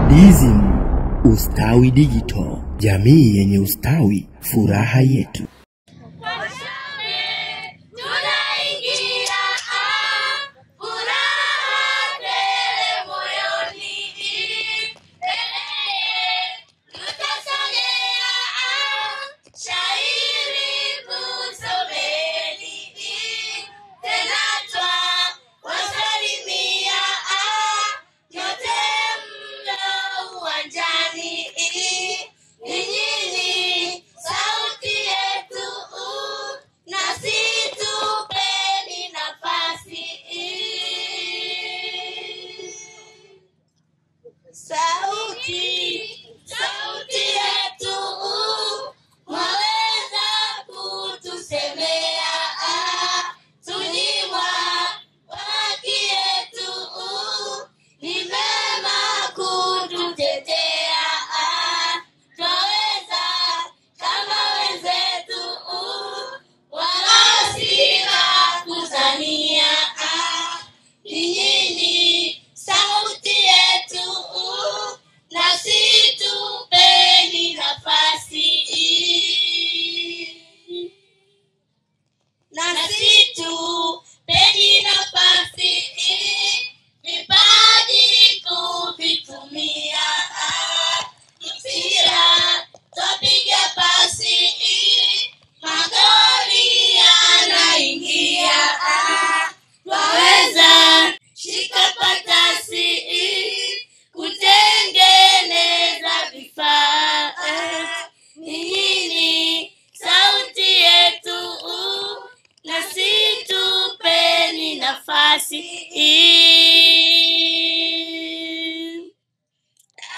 DSM Ustawi Digital, jamii yenye ustawi, furaha yetu.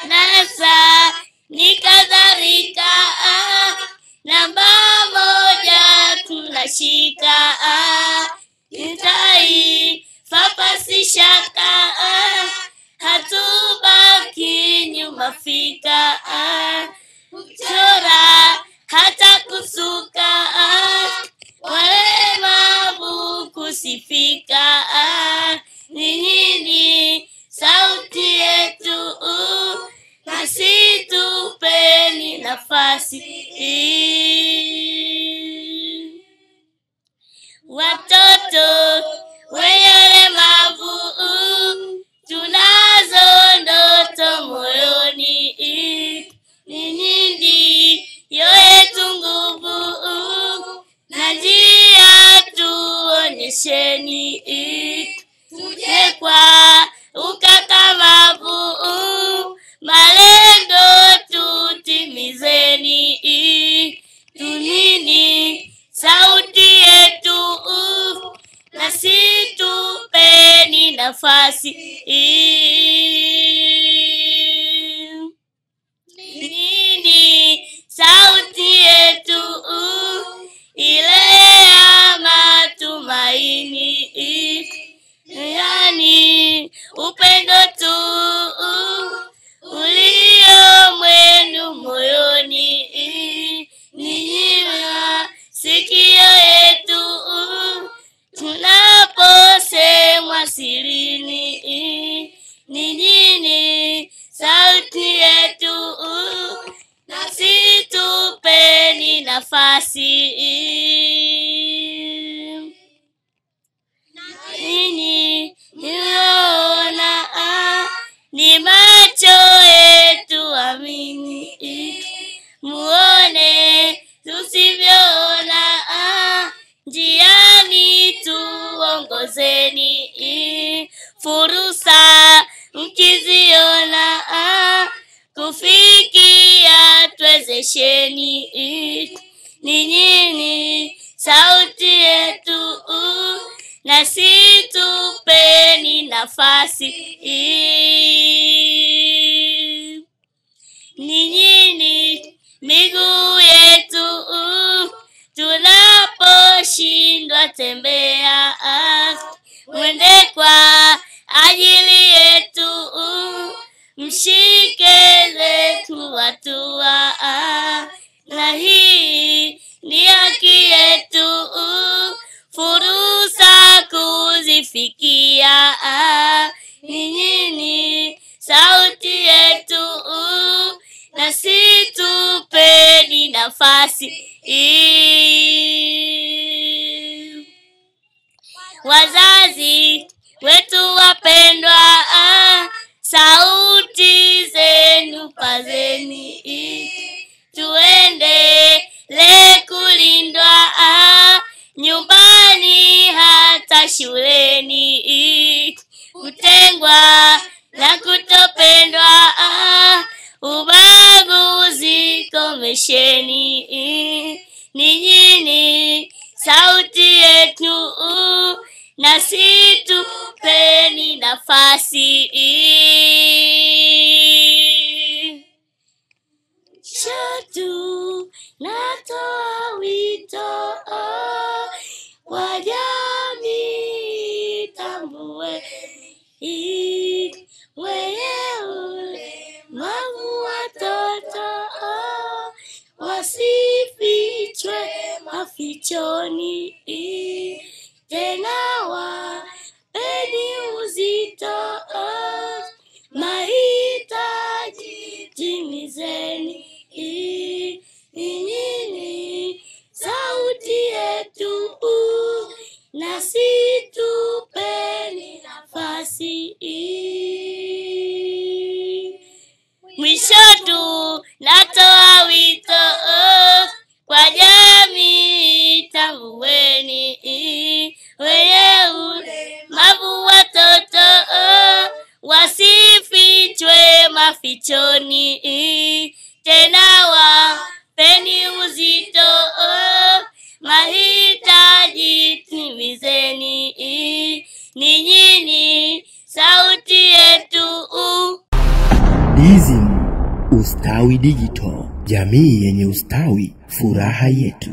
Nasa nikadharika, namba moja tunashika, kitai fapasi shaka, hatubaki nyuma fika, kuchora hata kusuka, walemavu kusifika, ni nini sauti yetu, nasi tupeni nafasi. Watoto wenye ulemavu tunazo ndoto moyoni, ni nyingi yetu nguvu, na njia tuonyesheni, tuje kwa ukakamavu, malengo tutimizeni, tunini sauti yetu, nasi tupeni nafasi. Nini sauti yetu, ile ya matumaini, yani upendo tu ulio mwenu moyoni, niwa sikio yetu tunaposemwa sirini, ni nini sauti yetu, nasi tupeni nafasi. Nini niona, ni macho yetu amini, muone tusivyoona, njiani tuongozeni, fursa mkiziona, kufikia twezesheni, ni nini sauti yetu, nasi tupeni nafasi. Ni nini miguu yetu, tunaposhindwa tembea, mwende kwa ajili yetu, mshike zetu hatua, na hii ni haki yetu, fursa kuzifikia, ni nini sauti yetu, nafasi. Wazazi wetu wapendwa, sauti zenu pazeni, tuendelee kulindwa nyumbani hata shuleni. Kutengwa na kutopendwa, ubaguzi komesheni. Ninyi sauti yetu, nasi tupeni nafasi. Shatu natoa wito kwa jamii, tambue wenye ulemavu watoto wasifichwe mafichoni. Tena wapeni uzito mahitaji timizeni. Ninyi sauti yetu, nasi tupeni nafasi. Mwisho tu natoa wito kwa jamii, tambueni wenye ulemavu watoto wasifichwe mafichoni. Tena wapeni uzito mahitaji timizeni. Ninyi sauti yetu. DSM Ustawi Digital, jamii yenye ustawi, furaha yetu.